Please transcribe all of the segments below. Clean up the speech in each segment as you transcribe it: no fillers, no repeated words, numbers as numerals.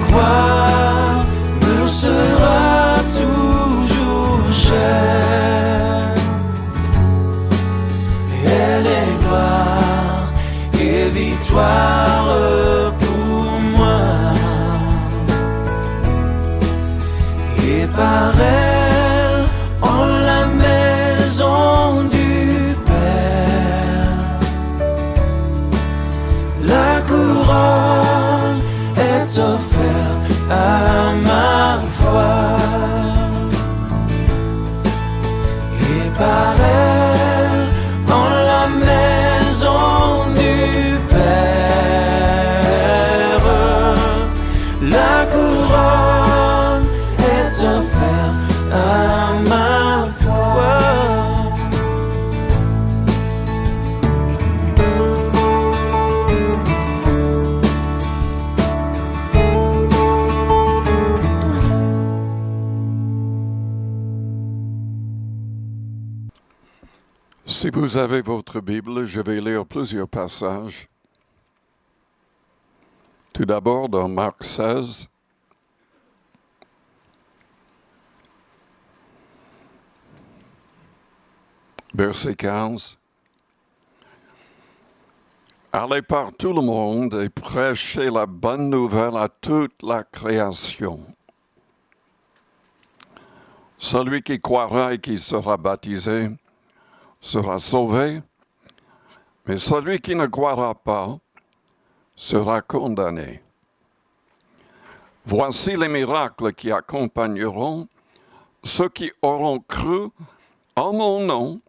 croix me sera toujours chère. Elle est gloire et victoire pour moi. Et par elle, en la maison du Père, la couronne est offerte à ma foi. Et par elle, en la maison du Père, la couronne est offerte à ma foi. Si vous avez votre Bible, je vais lire plusieurs passages. Tout d'abord dans Marc 16. Verset 15. Allez par tout le monde et prêchez la bonne nouvelle à toute la création. Celui qui croira et qui sera baptisé sera sauvé, mais celui qui ne croira pas sera condamné. Voici les miracles qui accompagneront ceux qui auront cru en mon nom.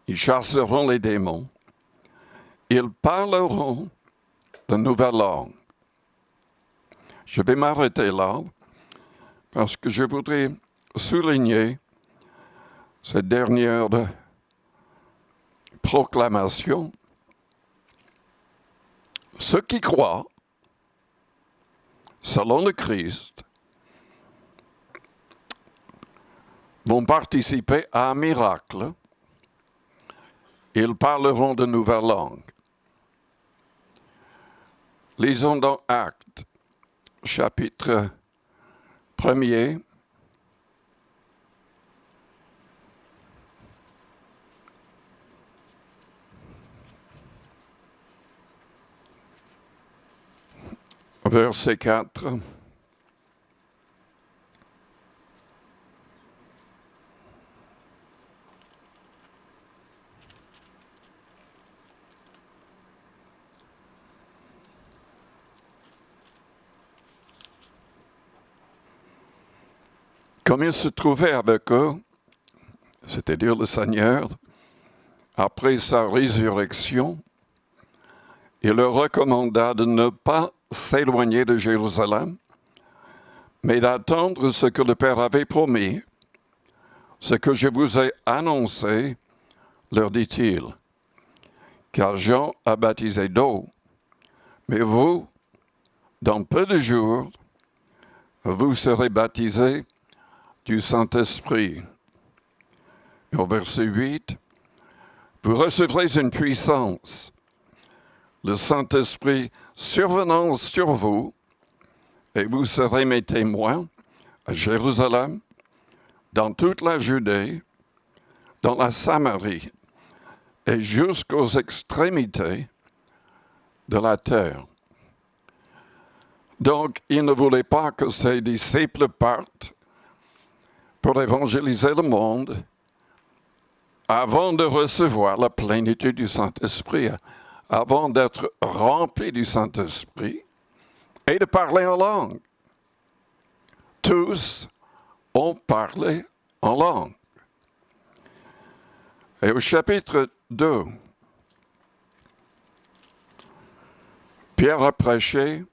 Ils chasseront les démons. Ils parleront de nouvelles langues. Je vais m'arrêter là parce que je voudrais souligner cette dernière proclamation. Ceux qui croient, selon le Christ, vont participer à un miracle. Ils parleront de nouvelles langues. Lisons dans Actes, chapitre 1er. Verset 4. Comme il se trouvait avec eux, c'est-à-dire le Seigneur, après sa résurrection, il leur recommanda de ne pas s'éloigner de Jérusalem, mais d'attendre ce que le Père avait promis, ce que je vous ai annoncé, leur dit-il. Car Jean a baptisé d'eau, mais vous, dans peu de jours, vous serez baptisés du Saint-Esprit. Et au verset 8, vous recevrez une puissance, le Saint-Esprit survenant sur vous, et vous serez mes témoins à Jérusalem, dans toute la Judée, dans la Samarie, et jusqu'aux extrémités de la terre. Donc, il ne voulait pas que ses disciples partent pour évangéliser le monde avant de recevoir la plénitude du Saint-Esprit, avant d'être remplis du Saint-Esprit et de parler en langue. Tous ont parlé en langue. Et au chapitre 2, Pierre a prêché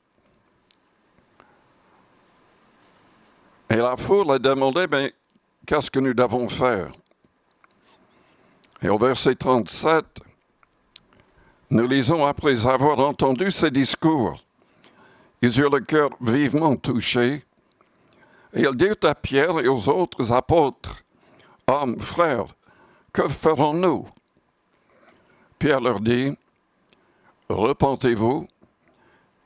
et la foule a demandé, mais qu'est-ce que nous devons faire? Et au verset 37, nous lisons, après avoir entendu ces discours, ils eurent le cœur vivement touché, et ils dirent à Pierre et aux autres apôtres, « Hommes, frères, que ferons-nous? » Pierre leur dit, « Repentez-vous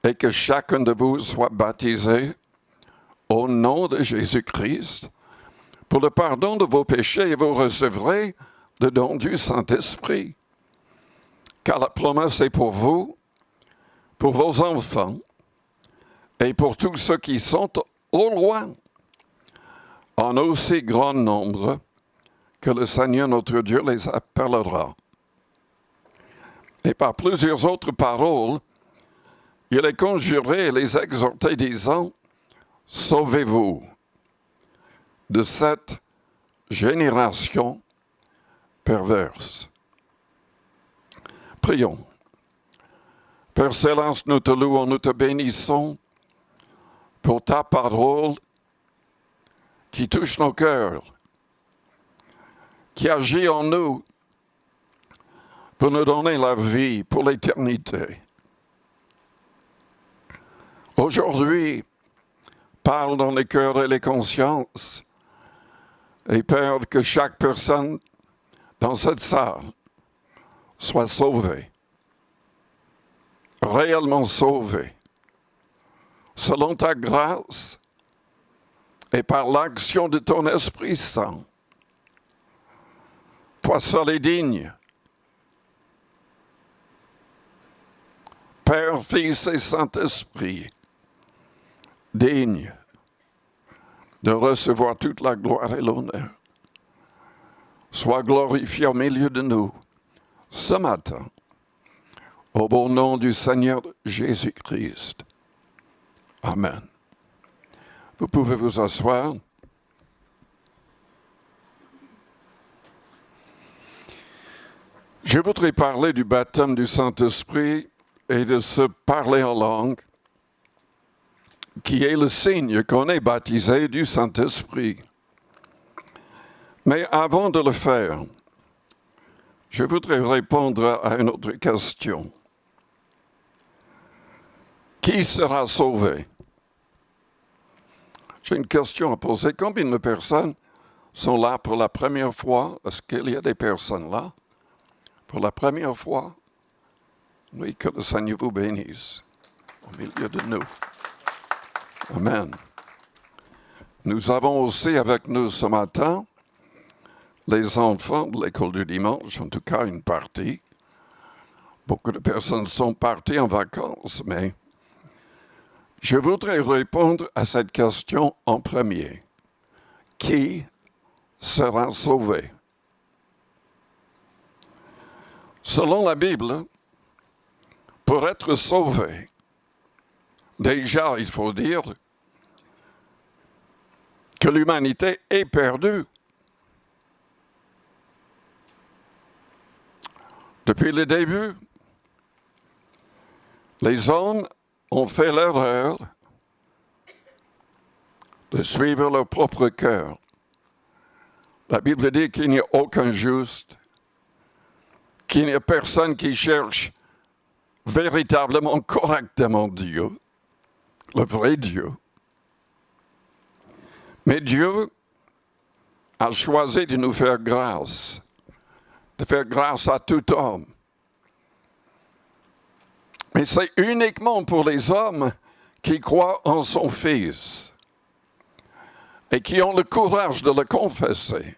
et que chacun de vous soit baptisé au nom de Jésus-Christ pour le pardon de vos péchés et vous recevrez le don du Saint-Esprit. Car la promesse est pour vous, pour vos enfants et pour tous ceux qui sont au loin, en aussi grand nombre que le Seigneur notre Dieu les appellera. Et par plusieurs autres paroles, il les conjurait et les exhortait, disant, « Sauvez-vous de cette génération perverse. » Prions. Père Céleste, nous te louons, nous te bénissons pour ta parole qui touche nos cœurs, qui agit en nous pour nous donner la vie pour l'éternité. Aujourd'hui, parle dans les cœurs et les consciences, et Père, que chaque personne dans cette salle soit sauvée, réellement sauvée, selon ta grâce et par l'action de ton Esprit Saint. Toi seul es digne, Père, Fils et Saint-Esprit, digne de recevoir toute la gloire et l'honneur. Sois glorifié au milieu de nous ce matin, au bon nom du Seigneur Jésus-Christ. Amen. Vous pouvez vous asseoir. Je voudrais parler du baptême du Saint-Esprit et de se parler en langue, qui est le signe qu'on est baptisé du Saint-Esprit. Mais avant de le faire, je voudrais répondre à une autre question. Qui sera sauvé? J'ai une question à poser. Combien de personnes sont là pour la première fois? Est-ce qu'il y a des personnes là pour la première fois? Oui, que le Seigneur vous bénisse au milieu de nous. Amen. Nous avons aussi avec nous ce matin les enfants de l'école du dimanche, en tout cas une partie. Beaucoup de personnes sont parties en vacances, mais je voudrais répondre à cette question en premier. Qui sera sauvé? Selon la Bible, pour être sauvé, déjà, il faut dire que l'humanité est perdue. Depuis le début, les hommes ont fait l'erreur de suivre leur propre cœur. La Bible dit qu'il n'y a aucun juste, qu'il n'y a personne qui cherche véritablement, correctement Dieu, le vrai Dieu. Mais Dieu a choisi de nous faire grâce, de faire grâce à tout homme. Mais c'est uniquement pour les hommes qui croient en son Fils et qui ont le courage de le confesser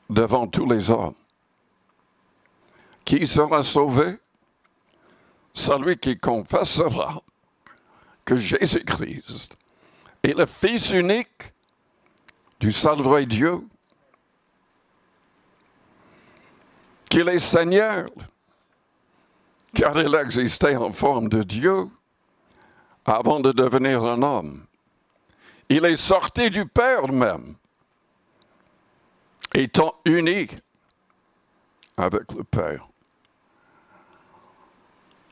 devant tous les hommes. Qui sera sauvé? Celui qui confessera que Jésus-Christ est le Fils unique du seul vrai Dieu, qu'il est Seigneur, car il existait en forme de Dieu avant de devenir un homme. Il est sorti du Père même, étant uni avec le Père.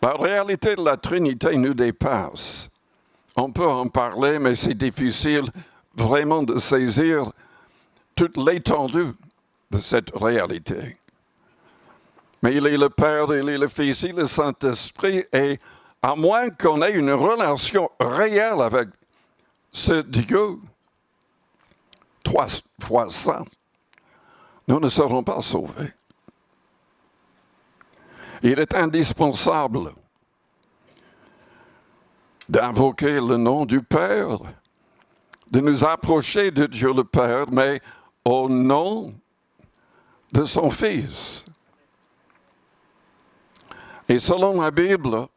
La réalité de la Trinité nous dépasse. On peut en parler, mais c'est difficile vraiment de saisir toute l'étendue de cette réalité. Mais il est le Père, il est le Fils, il est le Saint-Esprit, et à moins qu'on ait une relation réelle avec ce Dieu, 3 fois saint, nous ne serons pas sauvés. Il est indispensable d'invoquer le nom du Père, de nous approcher de Dieu le Père, mais au nom de son Fils. Et selon la Bible,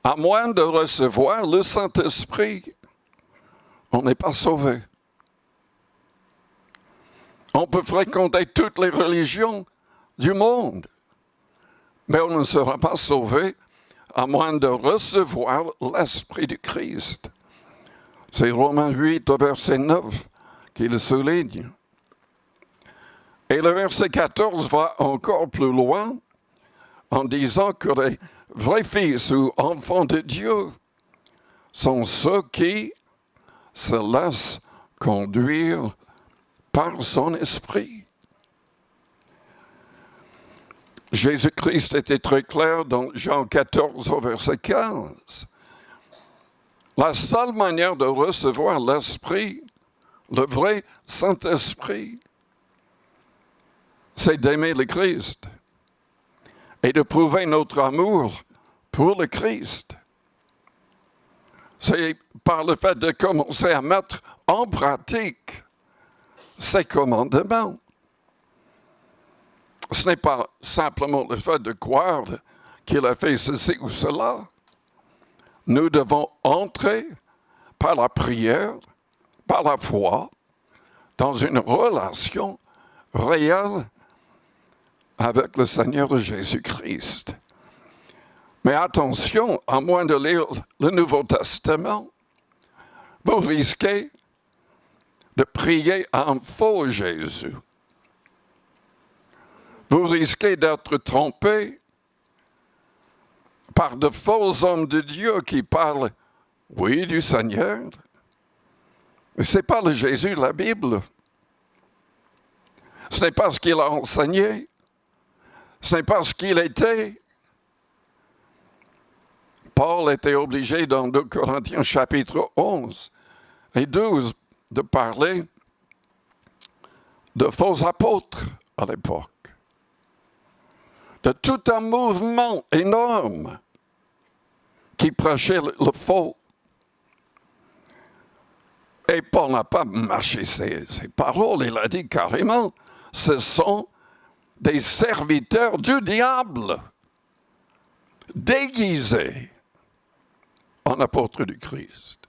à moins de recevoir le Saint-Esprit, on n'est pas sauvé. On peut fréquenter toutes les religions du monde, mais on ne sera pas sauvé à moins de recevoir l'Esprit du Christ. C'est Romains 8, au verset 9, qui le souligne. Et le verset 14 va encore plus loin en disant que les vrais fils ou enfants de Dieu sont ceux qui se laissent conduire par son esprit. Jésus-Christ était très clair dans Jean 14 au verset 15. La seule manière de recevoir l'Esprit, le vrai Saint-Esprit, c'est d'aimer le Christ et de prouver notre amour pour le Christ. C'est par le fait de commencer à mettre en pratique ses commandements. Ce n'est pas simplement le fait de croire qu'il a fait ceci ou cela. Nous devons entrer par la prière, par la foi, dans une relation réelle avec le Seigneur Jésus-Christ. Mais attention, à moins de lire le Nouveau Testament, vous risquez de prier à un faux Jésus. Vous risquez d'être trompé par de faux hommes de Dieu qui parlent, oui, du Seigneur, mais ce n'est pas le Jésus de la Bible. Ce n'est pas ce qu'il a enseigné. Ce n'est pas ce qu'il était. Paul était obligé dans 2 Corinthiens chapitre 11 et 12 de parler de faux apôtres à l'époque. De tout un mouvement énorme qui prêchait le faux. Et Paul n'a pas mâché ses paroles, il a dit carrément, ce sont des serviteurs du diable, déguisés en apôtres du Christ.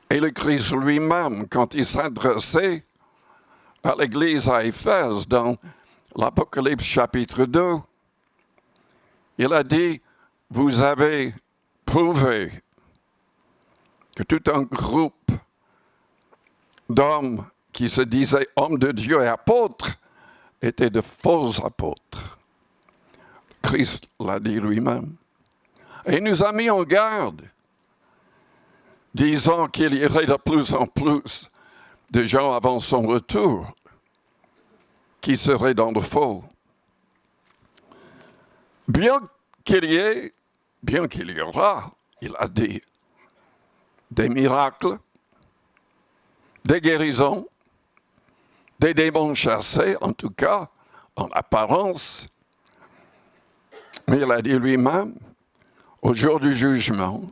Et le Christ lui-même, quand il s'adressait à l'église à Éphèse dans l'Apocalypse chapitre 2, il a dit, vous avez prouvé que tout un groupe d'hommes qui se disaient hommes de Dieu et apôtres étaient de faux apôtres. Christ l'a dit lui-même. Et il nous a mis en garde, disant qu'il y aurait de plus en plus de gens avant son retour qui seraient dans le faux. Bien qu'il y aura, il a dit, des miracles, des guérisons, des démons chassés, en tout cas, en apparence. Mais il a dit lui-même, au jour du jugement,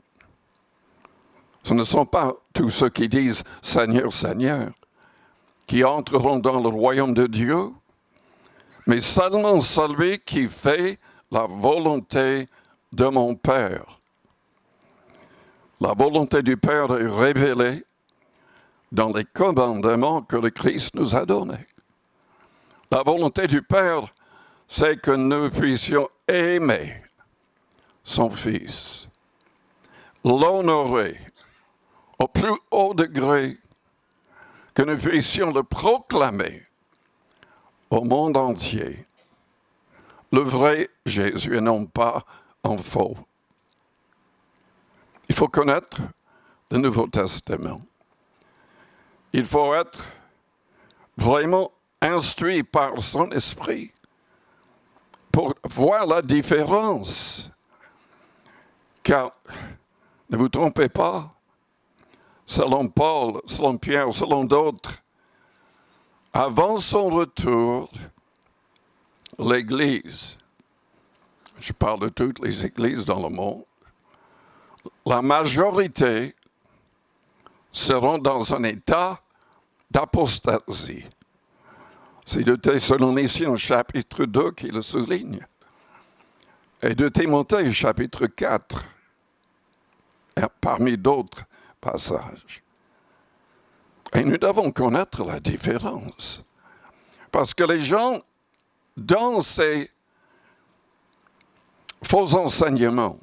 ce ne sont pas tous ceux qui disent « Seigneur, Seigneur » qui entreront dans le royaume de Dieu, mais seulement celui qui fait la volonté de mon Père. La volonté du Père est révélée dans les commandements que le Christ nous a donnés. La volonté du Père, c'est que nous puissions aimer son Fils, l'honorer au plus haut degré, que nous puissions le proclamer au monde entier, le vrai Jésus et non pas en faux. Il faut connaître le Nouveau Testament. Il faut être vraiment instruit par son esprit pour voir la différence. Car, ne vous trompez pas, selon Paul, selon Pierre, selon d'autres, avant son retour, l'Église, je parle de toutes les églises dans le monde, la majorité seront dans un état d'apostasie. C'est de Thessaloniciens chapitre 2 qui le souligne. Et de Timothée chapitre 4, parmi d'autres passages. Et nous devons connaître la différence. Parce que les gens, dans ces faux enseignements,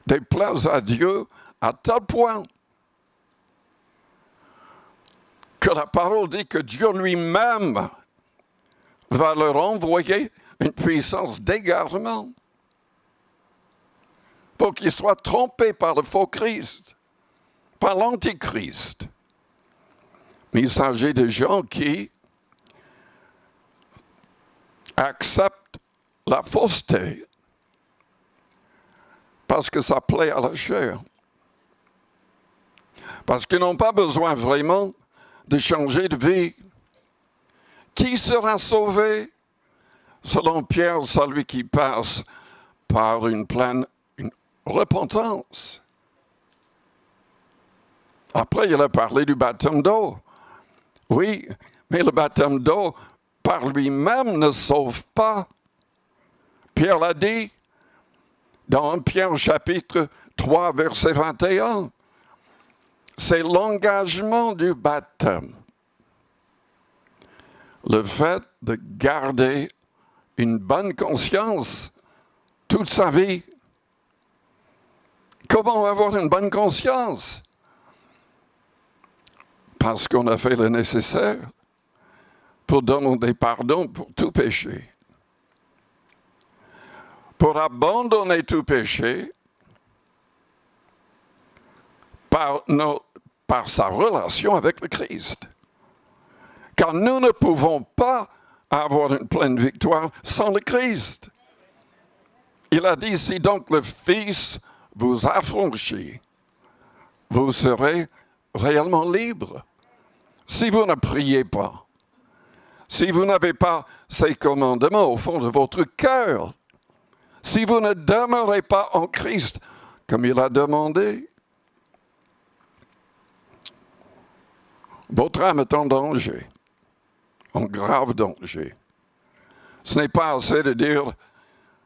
déplaisent à Dieu à tel point que la parole dit que Dieu lui-même va leur envoyer une puissance d'égarement pour qu'ils soient trompés par le faux Christ, par l'antichrist. Mais il s'agit de gens qui acceptent la fausseté parce que ça plaît à la chair. Parce qu'ils n'ont pas besoin vraiment de changer de vie. Qui sera sauvé? Selon Pierre, celui qui passe par une pleine repentance. Après, il a parlé du baptême d'eau. Oui, mais le baptême d'eau, par lui-même, ne sauve pas. Pierre l'a dit dans 1 Pierre chapitre 3, verset 21. C'est l'engagement du baptême. Le fait de garder une bonne conscience toute sa vie. Comment avoir une bonne conscience? Parce qu'on a fait le nécessaire pour demander pardon pour tout péché. Pour abandonner tout péché par sa relation avec le Christ. Car nous ne pouvons pas avoir une pleine victoire sans le Christ. Il a dit, si donc le Fils vous affranchit, vous serez réellement libre. Si vous ne priez pas, si vous n'avez pas ces commandements au fond de votre cœur, si vous ne demeurez pas en Christ, comme il a demandé, votre âme est en danger, en grave danger. Ce n'est pas assez de dire,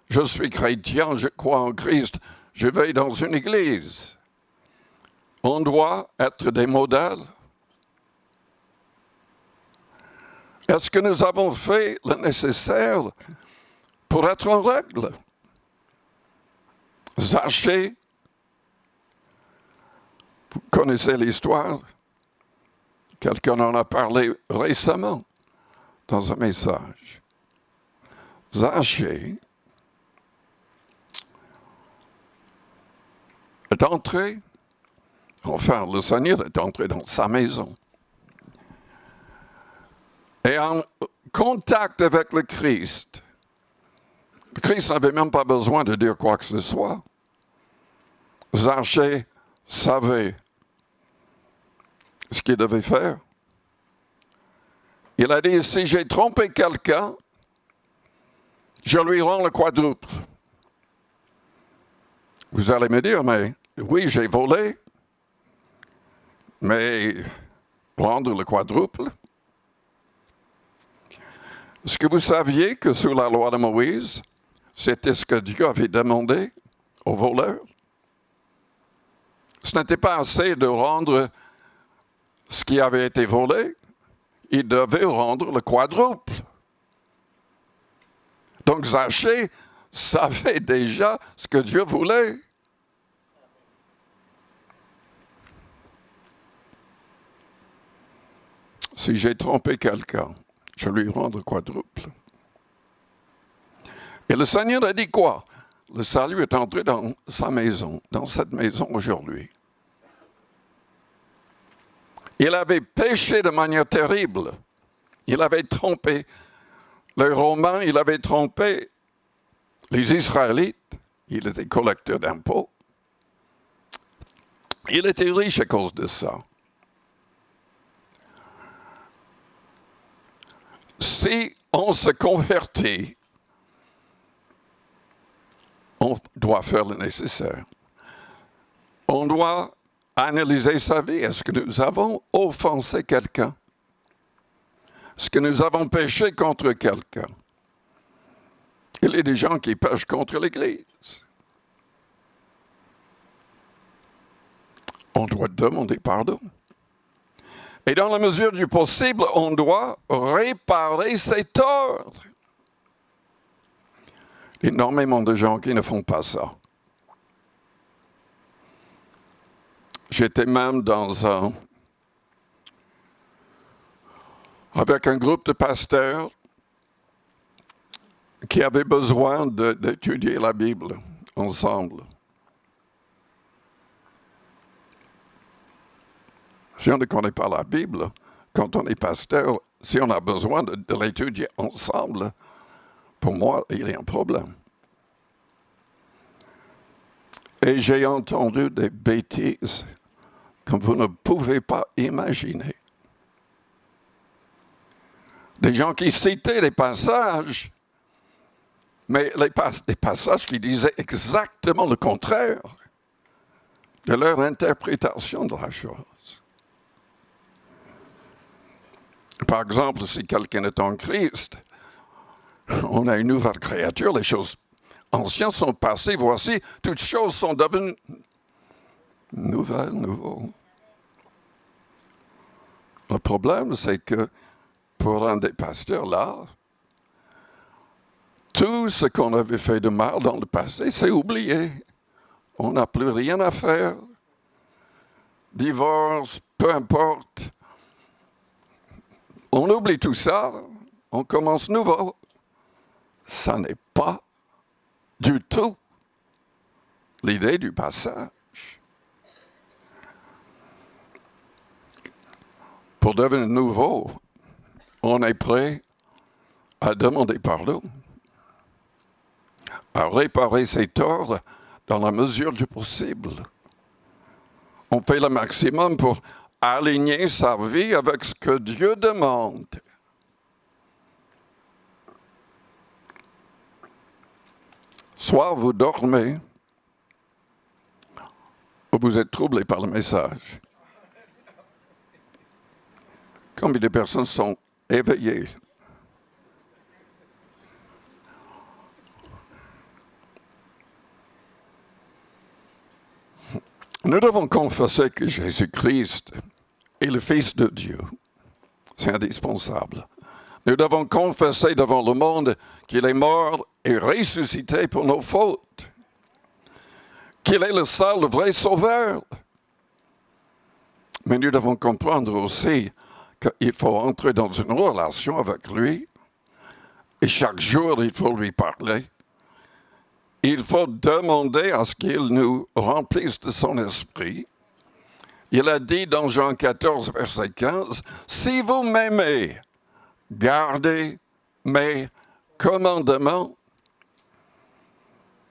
je suis chrétien, je crois en Christ, je vais dans une église. On doit être des modèles. Est-ce que nous avons fait le nécessaire pour être en règle? Zachée, vous connaissez l'histoire? Quelqu'un en a parlé récemment dans un message. Zachée est entré, enfin le Seigneur est entré dans sa maison. Et en contact avec le Christ n'avait même pas besoin de dire quoi que ce soit. Zachée savait ce qu'il devait faire. Il a dit, si j'ai trompé quelqu'un, je lui rends le quadruple. Vous allez me dire, mais oui, j'ai volé, mais rendre le quadruple? Est-ce que vous saviez que sous la loi de Moïse, c'était ce que Dieu avait demandé aux voleurs? Ce n'était pas assez de rendre ce qui avait été volé, il devait rendre le quadruple. Donc Zachée savait déjà ce que Dieu voulait. Si j'ai trompé quelqu'un, je lui rends le quadruple. Et le Seigneur a dit quoi? Le salut est entré dans sa maison, dans cette maison aujourd'hui. Il avait péché de manière terrible. Il avait trompé les Romains, il avait trompé les Israélites. Il était collecteur d'impôts. Il était riche à cause de ça. Si on se convertit, on doit faire le nécessaire. on doit analyser sa vie. Est-ce que nous avons offensé quelqu'un? Est-ce que nous avons péché contre quelqu'un? Il y a des gens qui pêchent contre l'Église. On doit demander pardon. Et dans la mesure du possible, on doit réparer ses torts. Énormément de gens qui ne font pas ça. J'étais même avec un groupe de pasteurs qui avaient besoin d'étudier la Bible ensemble. Si on ne connaît pas la Bible, quand on est pasteur, si on a besoin de l'étudier ensemble, pour moi, il y a un problème. Et j'ai entendu des bêtises que vous ne pouvez pas imaginer. Des gens qui citaient les passages, mais des passages qui disaient exactement le contraire de leur interprétation de la chose. Par exemple, si quelqu'un est en Christ, on a une nouvelle créature, les choses anciennes sont passées, voici, toutes choses sont devenues nouveau. Le problème, c'est que pour un des pasteurs là, tout ce qu'on avait fait de mal dans le passé, c'est oublié. On n'a plus rien à faire. Divorce, peu importe. On oublie tout ça, on commence nouveau. Ça n'est pas du tout l'idée du passage. Pour devenir nouveau, on est prêt à demander pardon, à réparer ses torts dans la mesure du possible. On fait le maximum pour aligner sa vie avec ce que Dieu demande. Soit vous dormez, ou vous êtes troublé par le message. Combien de personnes sont éveillées? Nous devons confesser que Jésus-Christ est le Fils de Dieu. C'est indispensable. Nous devons confesser devant le monde qu'il est mort et ressuscité pour nos fautes. Qu'il est le seul, le vrai sauveur. Mais nous devons comprendre aussi qu'il faut entrer dans une relation avec lui. Et chaque jour, il faut lui parler. Il faut demander à ce qu'il nous remplisse de son esprit. Il a dit dans Jean 14, verset 15, « Si vous m'aimez, gardez mes commandements,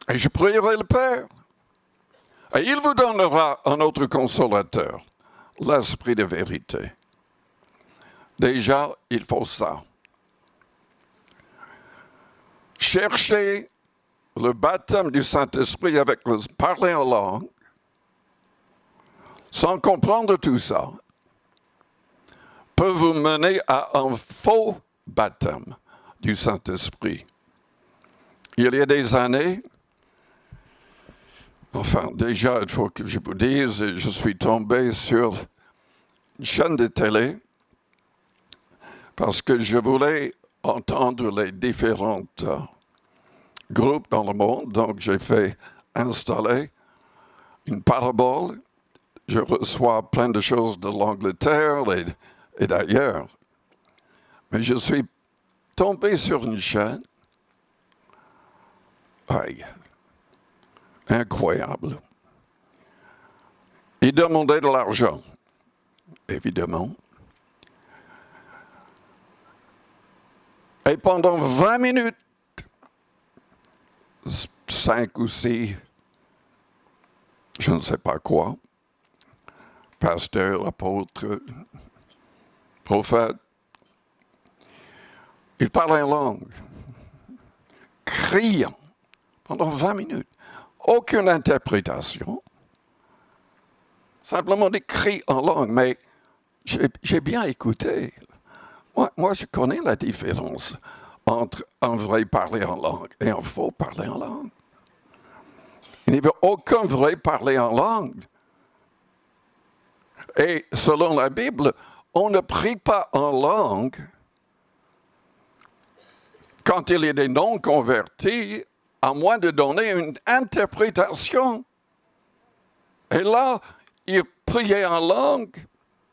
et je prierai le Père. Et il vous donnera un autre consolateur, l'Esprit de vérité. » Déjà, il faut ça. Cherchez le baptême du Saint-Esprit avec le parler en langue, sans comprendre tout ça, peut vous mener à un faux baptême du Saint-Esprit. Il y a des années, enfin déjà, il faut que je vous dise, je suis tombé sur une chaîne de télé parce que je voulais entendre les différents groupes dans le monde, donc j'ai fait installer une parabole. Je reçois plein de choses de l'Angleterre et d'ailleurs. Mais je suis tombé sur une chaîne. Aïe, incroyable. Ils demandaient de l'argent, évidemment. Et pendant 20 minutes, 5 ou 6, je ne sais pas quoi, pasteur, apôtre, prophète, il parlait en langue, criant, pendant 20 minutes. Aucune interprétation, simplement des cris en langue, mais j'ai bien écouté. Moi, je connais la différence entre un vrai parler en langue et un faux parler en langue. Il n'y avait aucun vrai parler en langue. Et selon la Bible, on ne prie pas en langue quand il y a des non-convertis, à moins de donner une interprétation. Et là, ils priaient en langue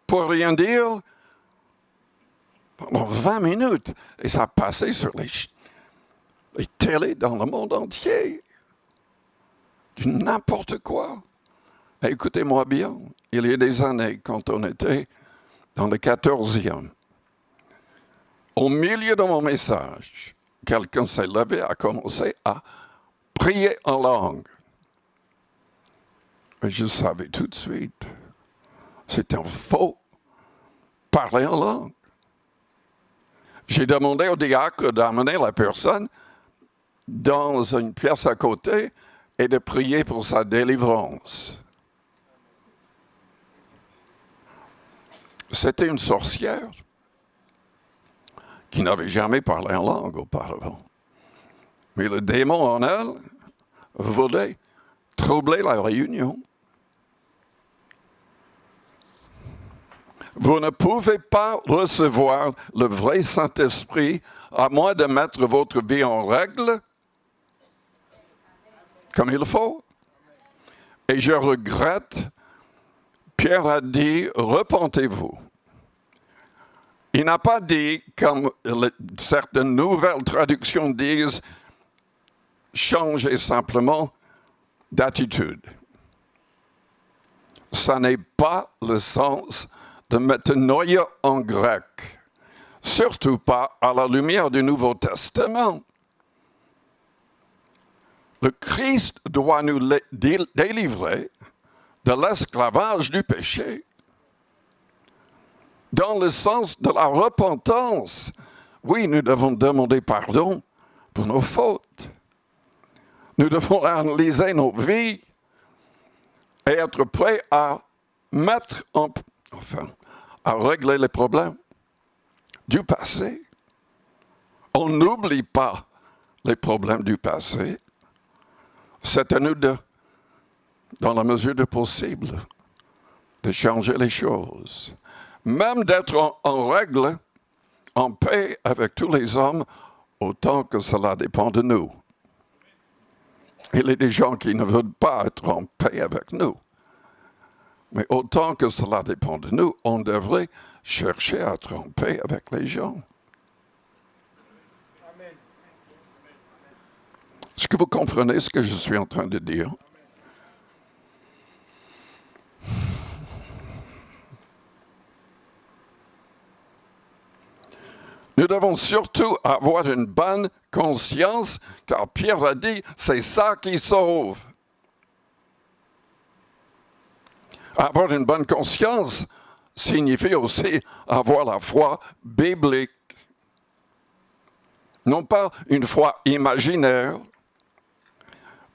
pour rien dire pendant 20 minutes. Et ça passait sur les télés dans le monde entier. Du n'importe quoi. Et écoutez-moi bien, il y a des années, quand on était dans le 14e, au milieu de mon message, quelqu'un s'est levé, a commencé à prier en langue. Et je savais tout de suite, c'est un faux parler en langue. J'ai demandé au diacre d'amener la personne dans une pièce à côté et de prier pour sa délivrance. C'était une sorcière qui n'avait jamais parlé en langue auparavant. Mais le démon en elle voulait troubler la réunion. Vous ne pouvez pas recevoir le vrai Saint-Esprit à moins de mettre votre vie en règle comme il faut. Et je regrette, Pierre a dit, repentez-vous. Il n'a pas dit, comme certaines nouvelles traductions disent, changez simplement d'attitude. Ça n'est pas le sens de métanoïa en grec, surtout pas à la lumière du Nouveau Testament. Le Christ doit nous délivrer de l'esclavage du péché, dans le sens de la repentance. Oui, nous devons demander pardon pour nos fautes. Nous devons analyser nos vies et être prêts à à régler les problèmes du passé. On n'oublie pas les problèmes du passé. C'est à nous dans la mesure du possible, de changer les choses. Même d'être en règle, en paix avec tous les hommes, autant que cela dépend de nous. Il y a des gens qui ne veulent pas être en paix avec nous. Mais autant que cela dépend de nous, on devrait chercher à être en paix avec les gens. Amen. Est-ce que vous comprenez ce que je suis en train de dire? Nous devons surtout avoir une bonne conscience, car Pierre a dit, c'est ça qui sauve. Avoir une bonne conscience signifie aussi avoir la foi biblique. Non pas une foi imaginaire,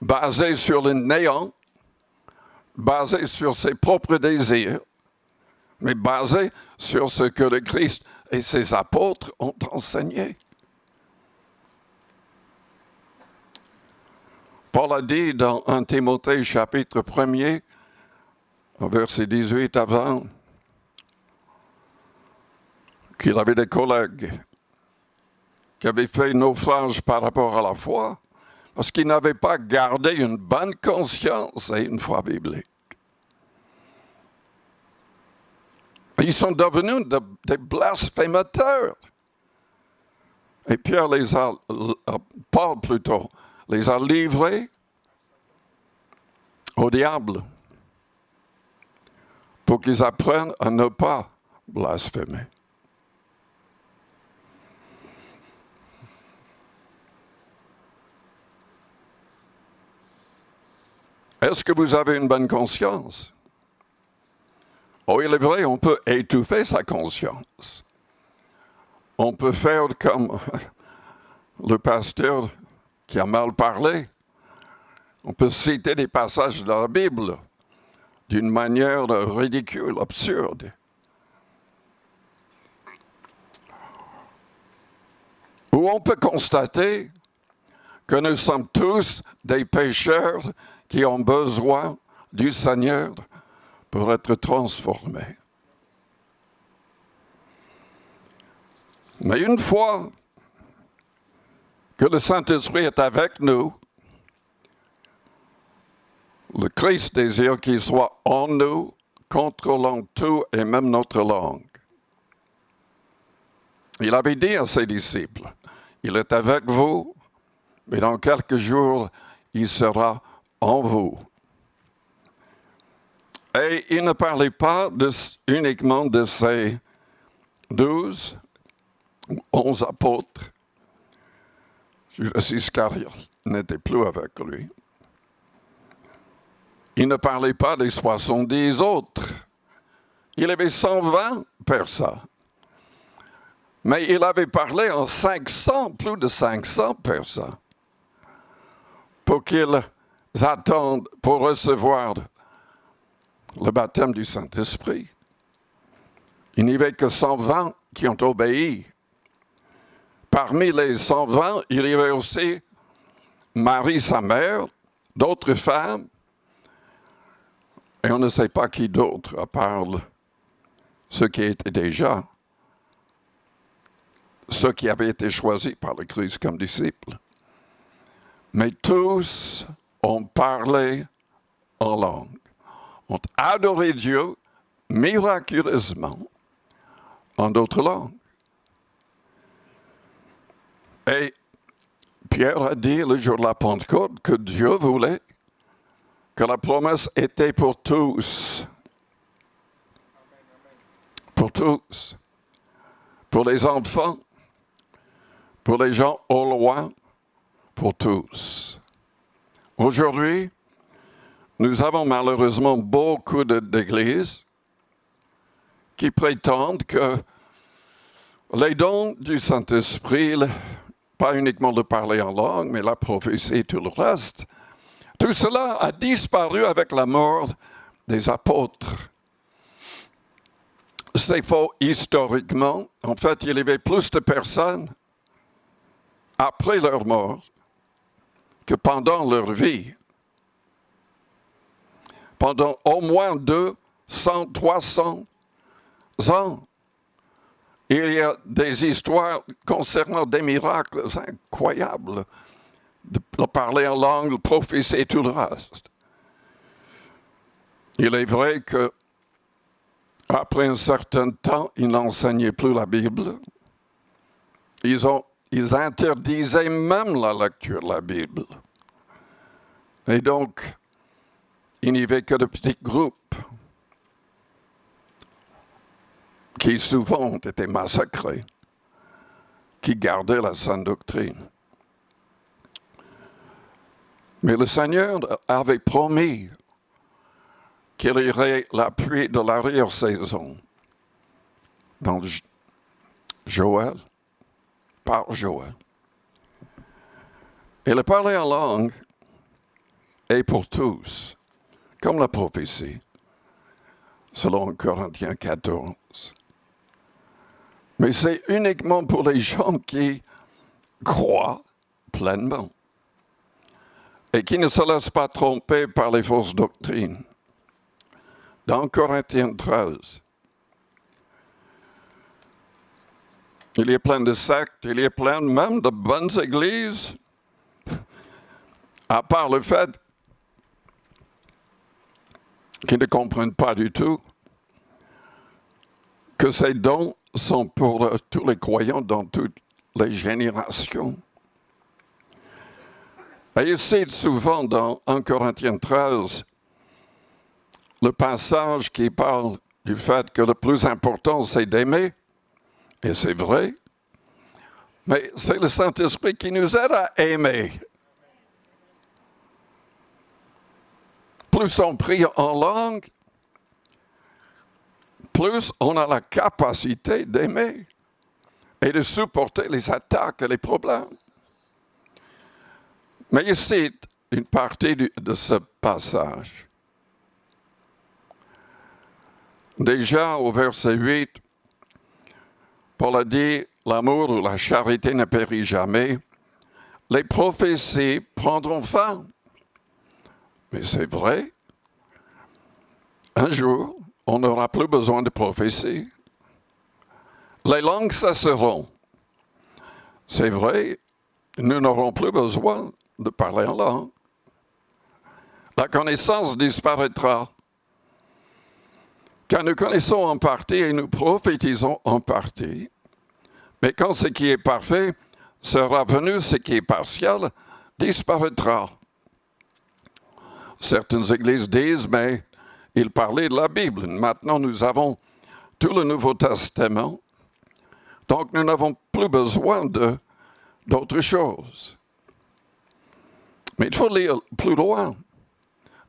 basée sur le néant, basée sur ses propres désirs, mais basée sur ce que le Christ et ses apôtres ont enseigné. Paul a dit dans 1 Timothée chapitre 1er, verset 18 à 20, qu'il avait des collègues qui avaient fait naufrage par rapport à la foi, parce qu'ils n'avaient pas gardé une bonne conscience et une foi biblique. Ils sont devenus des blasphémateurs. Et Pierre Paul plutôt, les a livrés au diable pour qu'ils apprennent à ne pas blasphémer. Est-ce que vous avez une bonne conscience? Oh, il est vrai, on peut étouffer sa conscience. On peut faire comme le pasteur qui a mal parlé. On peut citer des passages de la Bible d'une manière ridicule, absurde. Où on peut constater que nous sommes tous des pécheurs qui ont besoin du Seigneur pour être transformés. Mais une fois que le Saint-Esprit est avec nous, le Christ désire qu'il soit en nous, contrôlant tout et même notre langue. Il avait dit à ses disciples, « Il est avec vous, mais dans quelques jours, il sera en vous. » Et il ne parlait pas uniquement de ses 12 ou 11 apôtres. Judas Iscariote n'était plus avec lui. Il ne parlait pas des 70 autres. Il avait 120 personnes. Mais il avait parlé en 500, plus de 500 personnes, pour qu'ils attendent pour recevoir le baptême du Saint-Esprit. Il n'y avait que 120 qui ont obéi. Parmi les 120, il y avait aussi Marie, sa mère, d'autres femmes, et on ne sait pas qui d'autre, à part ceux qui étaient déjà, ceux qui avaient été choisis par le Christ comme disciples. Mais tous ont parlé en langue, ont adoré Dieu miraculeusement en d'autres langues. Et Pierre a dit le jour de la Pentecôte que Dieu voulait que la promesse était pour tous. Pour tous. Pour les enfants, pour les gens au loin, pour tous. Aujourd'hui, nous avons malheureusement beaucoup d'églises qui prétendent que les dons du Saint-Esprit, pas uniquement de parler en langue, mais la prophétie et tout le reste, tout cela a disparu avec la mort des apôtres. C'est faux historiquement. En fait, il y avait plus de personnes après leur mort que pendant leur vie. Pendant au moins 200, 300 ans, il y a des histoires concernant des miracles incroyables, de parler en langue, de prophétie et tout le reste. Il est vrai que après un certain temps, ils n'enseignaient plus la Bible. Ils interdisaient même la lecture de la Bible. Et donc, il n'y avait que de petits groupes qui souvent étaient massacrés, qui gardaient la sainte doctrine. Mais le Seigneur avait promis qu'il y aurait la pluie de l'arrière-saison dans Joël, par Joël. Et le parler en langue est pour tous, comme la prophétie, selon Corinthiens 14. Mais c'est uniquement pour les gens qui croient pleinement et qui ne se laissent pas tromper par les fausses doctrines. Dans Corinthiens 13, il y a plein de sectes, il y a plein même de bonnes églises, à part le fait qu'ils ne comprennent pas du tout que ces dons sont pour tous les croyants dans toutes les générations. Et il cite souvent dans 1 Corinthiens 13 le passage qui parle du fait que le plus important, c'est d'aimer. Et c'est vrai. Mais c'est le Saint-Esprit qui nous aide à aimer. Plus on prie en langue, plus on a la capacité d'aimer et de supporter les attaques et les problèmes. Mais il cite une partie de ce passage. Déjà au verset 8, Paul a dit, l'amour ou la charité ne périt jamais. Les prophéties prendront fin. Mais c'est vrai. Un jour, on n'aura plus besoin de prophéties. Les langues cesseront. C'est vrai, nous n'aurons plus besoin de parler en langue. La connaissance disparaîtra. Car nous connaissons en partie et nous prophétisons en partie. Mais quand ce qui est parfait sera venu, ce qui est partiel disparaîtra. Certaines églises disent, mais il parlait de la Bible. Maintenant, nous avons tout le Nouveau Testament. Donc, nous n'avons plus besoin d'autre chose. Mais il faut lire plus loin.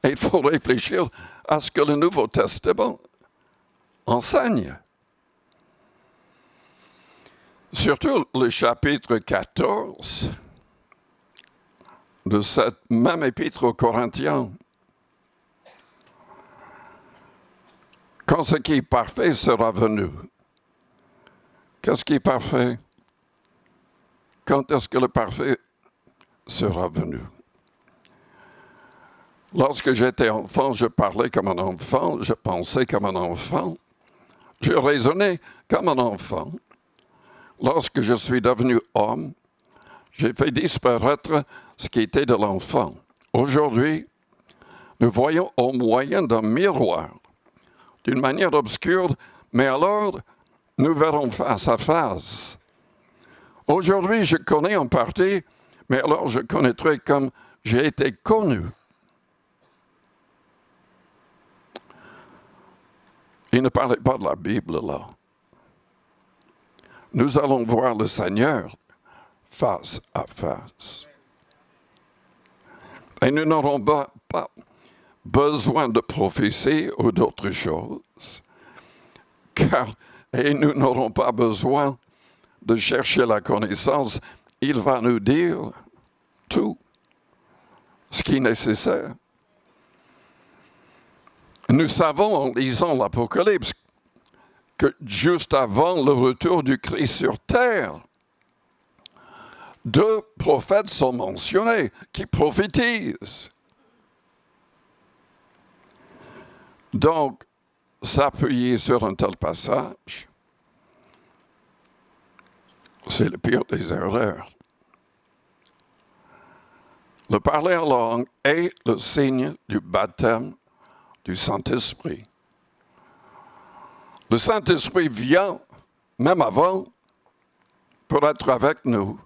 Et il faut réfléchir à ce que le Nouveau Testament enseigne. Surtout le chapitre 14 de cette même épître aux Corinthiens. Quand ce qui est parfait sera venu. Qu'est-ce qui est parfait? Quand est-ce que le parfait sera venu? Lorsque j'étais enfant, je parlais comme un enfant, je pensais comme un enfant, je raisonnais comme un enfant. Lorsque je suis devenu homme, j'ai fait disparaître ce qui était de l'enfant. Aujourd'hui, nous voyons au moyen d'un miroir, d'une manière obscure, mais alors nous verrons face à face. Aujourd'hui, je connais en partie, mais alors je connaîtrai comme j'ai été connu. Il ne parlait pas de la Bible là. Nous allons voir le Seigneur face à face. Et nous n'aurons pas besoin de prophétie ou d'autres choses, et nous n'aurons pas besoin de chercher la connaissance. Il va nous dire tout ce qui est nécessaire. Nous savons en lisant l'Apocalypse que juste avant le retour du Christ sur terre, 2 prophètes sont mentionnés qui prophétisent. Donc, s'appuyer sur un tel passage, c'est le pire des erreurs. Le parler en langue est le signe du baptême du Saint-Esprit. Le Saint-Esprit vient, même avant, pour être avec nous,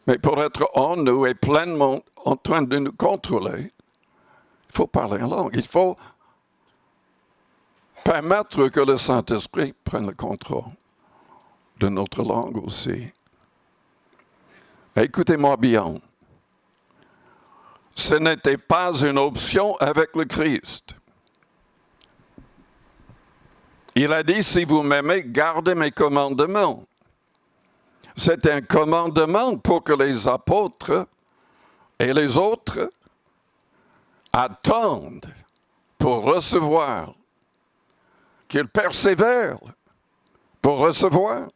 mais pour être en nous et pleinement en train de nous contrôler. Il faut parler en langue. Il faut permettre que le Saint-Esprit prenne le contrôle de notre langue aussi. Écoutez-moi bien. Ce n'était pas une option avec le Christ. Il a dit, si vous m'aimez, gardez mes commandements. C'est un commandement pour que les apôtres et les autres attendent pour recevoir, qu'ils persévèrent pour recevoir.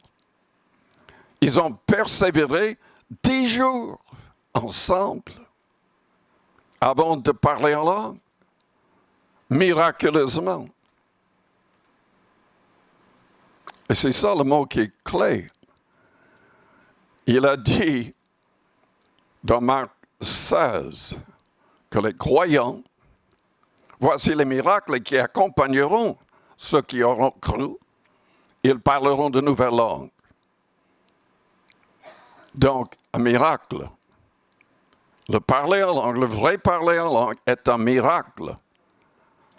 Ils ont persévéré 10 jours ensemble avant de parler en langue, miraculeusement. Et c'est ça le mot qui est clé. Il a dit dans Marc 16 que les croyants, voici les miracles qui accompagneront ceux qui auront cru, ils parleront de nouvelles langues. Donc, un miracle. Le parler en langue, le vrai parler en langue est un miracle.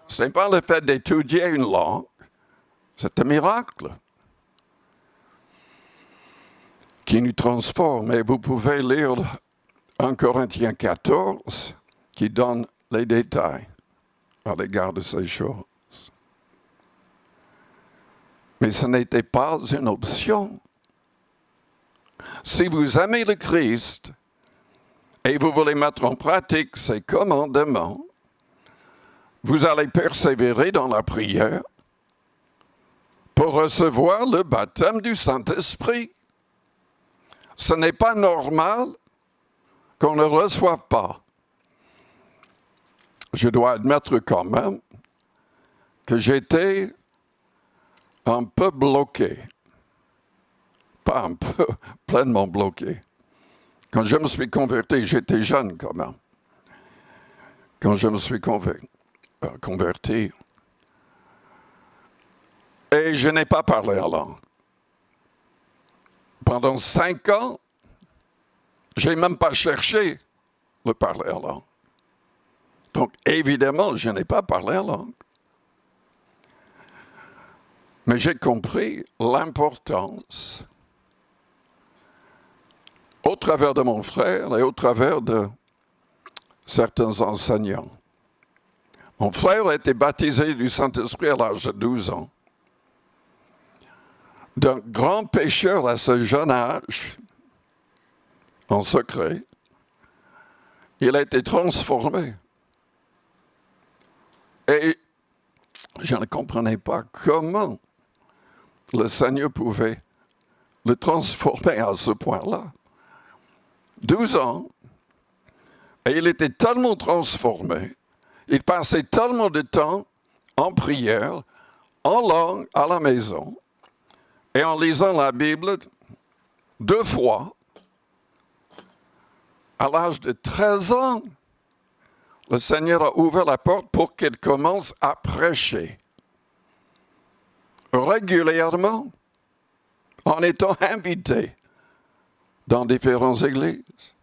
Ce n'est pas le fait d'étudier une langue, c'est un miracle qui nous transforme. Et vous pouvez lire 1 Corinthiens 14 qui donne les détails à l'égard de ces choses. Mais ce n'était pas une option. Si vous aimez le Christ et vous voulez mettre en pratique ses commandements, vous allez persévérer dans la prière, pour recevoir le baptême du Saint-Esprit. Ce n'est pas normal qu'on ne reçoive pas. Je dois admettre quand même que j'étais un peu bloqué. Pas un peu, pleinement bloqué. Quand je me suis converti, j'étais jeune quand même. Quand je me suis converti, et je n'ai pas parlé en langue. Pendant 5 ans, je n'ai même pas cherché de parler en langue. Donc, évidemment, je n'ai pas parlé en langue. Mais j'ai compris l'importance, au travers de mon frère et au travers de certains enseignants. Mon frère a été baptisé du Saint-Esprit à l'âge de 12 ans. D'un grand pécheur à ce jeune âge, en secret, il a été transformé. Et je ne comprenais pas comment le Seigneur pouvait le transformer à ce point-là. 12 ans, et il était tellement transformé, il passait tellement de temps en prière, en langue, à la maison, et en lisant la Bible 2 fois, à l'âge de 13 ans, le Seigneur a ouvert la porte pour qu'il commence à prêcher régulièrement, en étant invité dans différentes églises.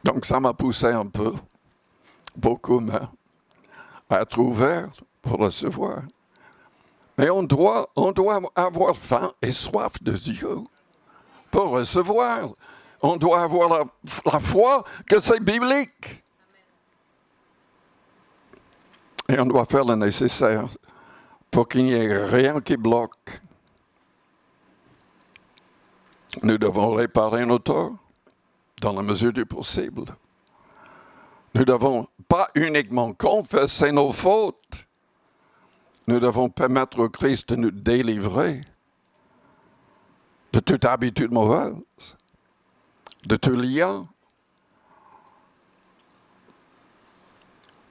Donc ça m'a poussé un peu, beaucoup même, à être ouvert pour recevoir. Mais on doit avoir faim et soif de Dieu pour recevoir. On doit avoir la foi que c'est biblique. Et on doit faire le nécessaire pour qu'il n'y ait rien qui bloque. Nous devons réparer nos torts dans la mesure du possible. Nous devons pas uniquement confesser nos fautes, nous devons permettre au Christ de nous délivrer de toute habitude mauvaise, de tout lien.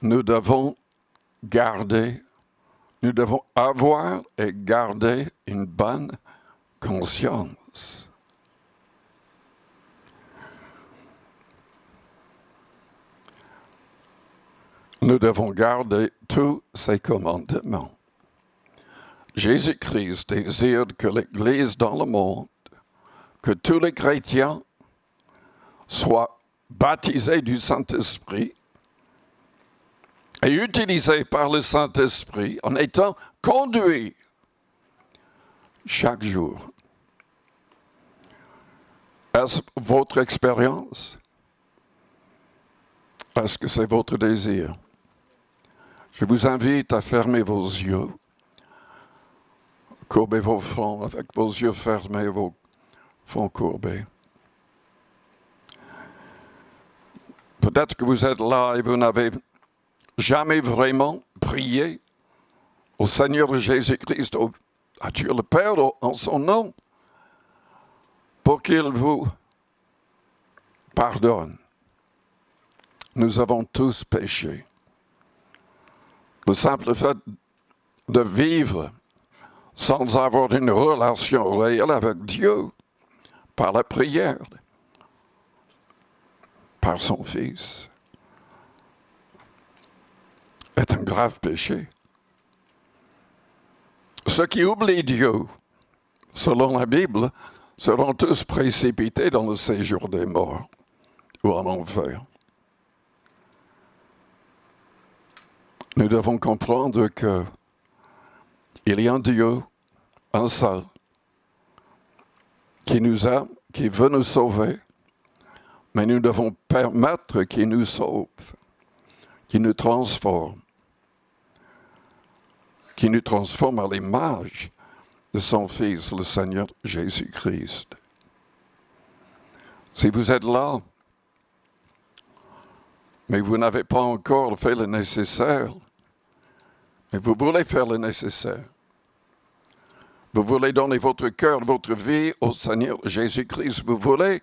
Nous devons avoir et garder une bonne conscience. Nous devons garder tous ses commandements. Jésus-Christ désire que l'Église dans le monde, que tous les chrétiens soient baptisés du Saint-Esprit et utilisés par le Saint-Esprit en étant conduits chaque jour. Est-ce votre expérience? Est-ce que c'est votre désir? Je vous invite à fermer vos yeux, courbez vos fronts avec vos yeux fermés, vos fronts courbés. Peut-être que vous êtes là et vous n'avez jamais vraiment prié au Seigneur Jésus-Christ, à Dieu le Père, en son nom, pour qu'il vous pardonne. Nous avons tous péché. Le simple fait de vivre sans avoir une relation réelle avec Dieu, par la prière, par son Fils, est un grave péché. Ceux qui oublient Dieu, selon la Bible, seront tous précipités dans le séjour des morts ou en enfer. Nous devons comprendre qu'il y a un Dieu, un seul, qui nous aime, qui veut nous sauver, mais nous devons permettre qu'il nous sauve, qu'il nous transforme à l'image de son Fils, le Seigneur mais vous n'avez pas encore fait le nécessaire. Mais vous voulez faire le nécessaire. Vous voulez donner votre cœur, votre vie au Seigneur Jésus-Christ. Vous voulez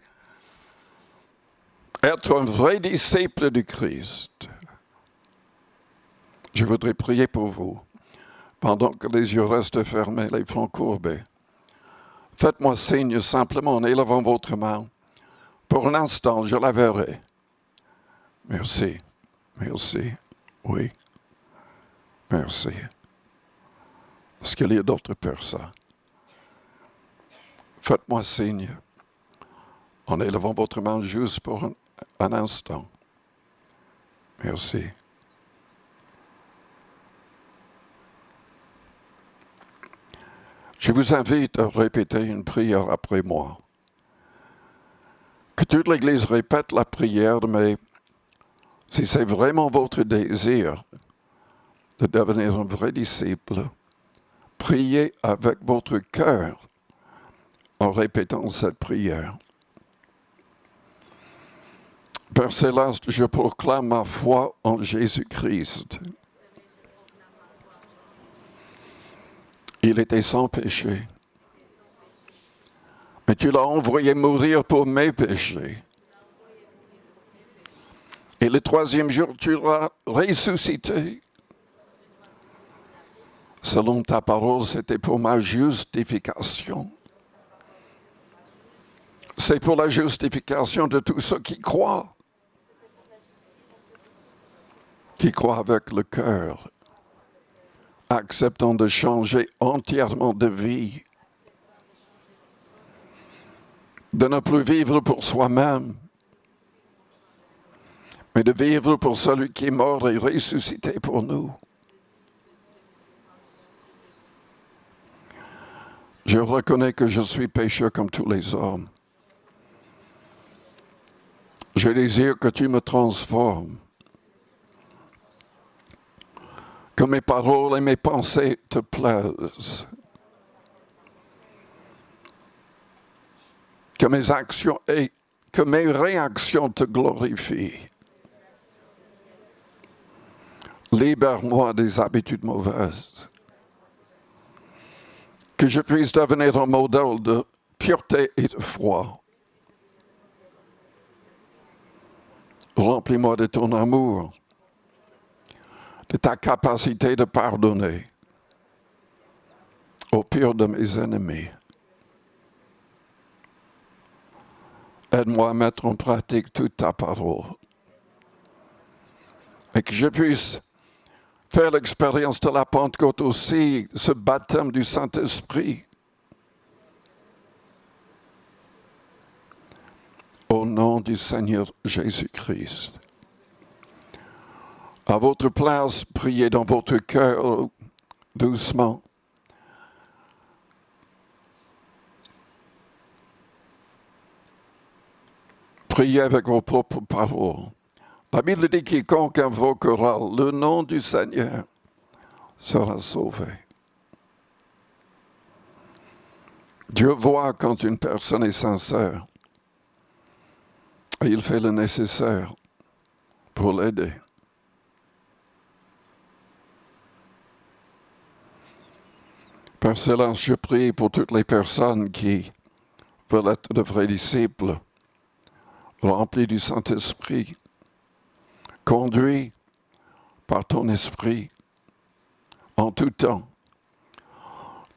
être un vrai disciple du Christ. Je voudrais prier pour vous, pendant que les yeux restent fermés, les fronts courbés. Faites-moi signe simplement en élevant votre main. Pour un instant, je la verrai. Merci. Merci. Oui. Merci. Est-ce qu'il y a d'autres personnes? Faites-moi signe en élevant votre main juste pour un instant. Merci. Je vous invite à répéter une prière après moi. Que toute l'Église répète la prière, mais si c'est vraiment votre désir de devenir un vrai disciple, priez avec votre cœur en répétant cette prière. Père Céleste, je proclame ma foi en Jésus-Christ. Il était sans péché. Mais tu l'as envoyé mourir pour mes péchés. Et le troisième jour, tu l'as ressuscité. Selon ta parole, c'était pour ma justification. C'est pour la justification de tous ceux qui croient avec le cœur, acceptant de changer entièrement de vie, de ne plus vivre pour soi-même, mais de vivre pour celui qui est mort et ressuscité pour nous. Je reconnais que je suis pécheur comme tous les hommes. Je désire que tu me transformes, que mes paroles et mes pensées te plaisent, que mes actions et que mes réactions te glorifient. Libère-moi des habitudes mauvaises, que je puisse devenir un modèle de pureté et de foi. Remplis-moi de ton amour, de ta capacité de pardonner au pire de mes ennemis. Aide-moi à mettre en pratique toute ta parole et que je puisse faire l'expérience de la Pentecôte aussi, ce baptême du Saint-Esprit. Au nom du Seigneur Jésus-Christ. À votre place, priez dans votre cœur doucement. Priez avec vos propres paroles. La Bible dit quiconque invoquera le nom du Seigneur sera sauvé. Dieu voit quand une personne est sincère et il fait le nécessaire pour l'aider. Père Céleste, je prie pour toutes les personnes qui veulent être de vrais disciples, remplis du Saint-Esprit, conduits par ton Esprit en tout temps,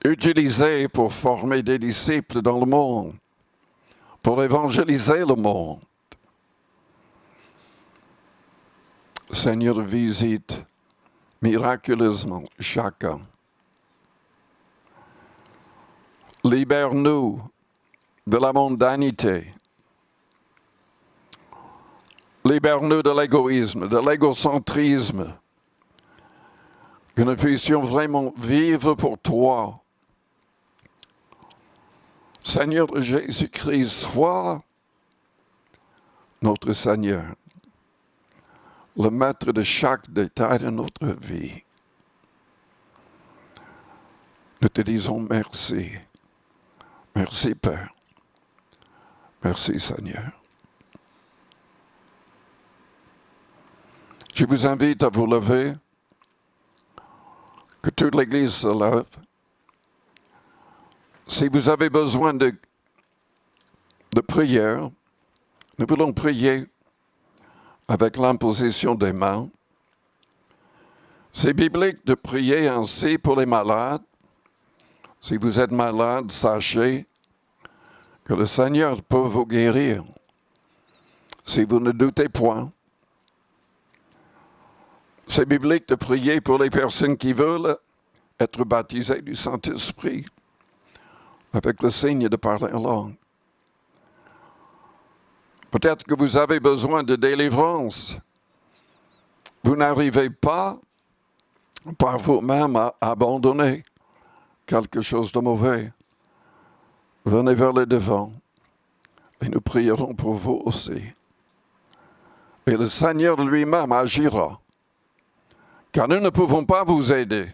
utilisés pour former des disciples dans le monde, pour évangéliser le monde. Seigneur, visite miraculeusement chacun. Libère-nous de la mondanité. Libère-nous de l'égoïsme, de l'égocentrisme. Que nous puissions vraiment vivre pour toi. Seigneur Jésus-Christ, sois notre Seigneur, le maître de chaque détail de notre vie. Nous te disons merci. Merci, Père. Merci, Seigneur. Je vous invite à vous lever, que toute l'Église se lève. Si vous avez besoin de prière, nous voulons prier avec l'imposition des mains. C'est biblique de prier ainsi pour les malades. Si vous êtes malade, sachez que le Seigneur peut vous guérir. Si vous ne doutez point, c'est biblique de prier pour les personnes qui veulent être baptisées du Saint-Esprit avec le signe de parler en langue. Peut-être que vous avez besoin de délivrance. Vous n'arrivez pas par vous-même à abandonner quelque chose de mauvais. Venez vers le devant et nous prierons pour vous aussi. Et le Seigneur lui-même agira. Car nous ne pouvons pas vous aider.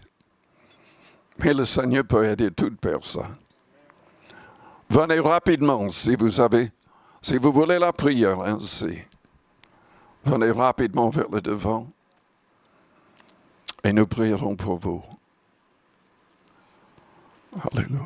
Mais le Seigneur peut aider toute personne. Venez rapidement si vous voulez la prière ainsi. Venez rapidement vers le devant et nous prierons pour vous. Alléluia.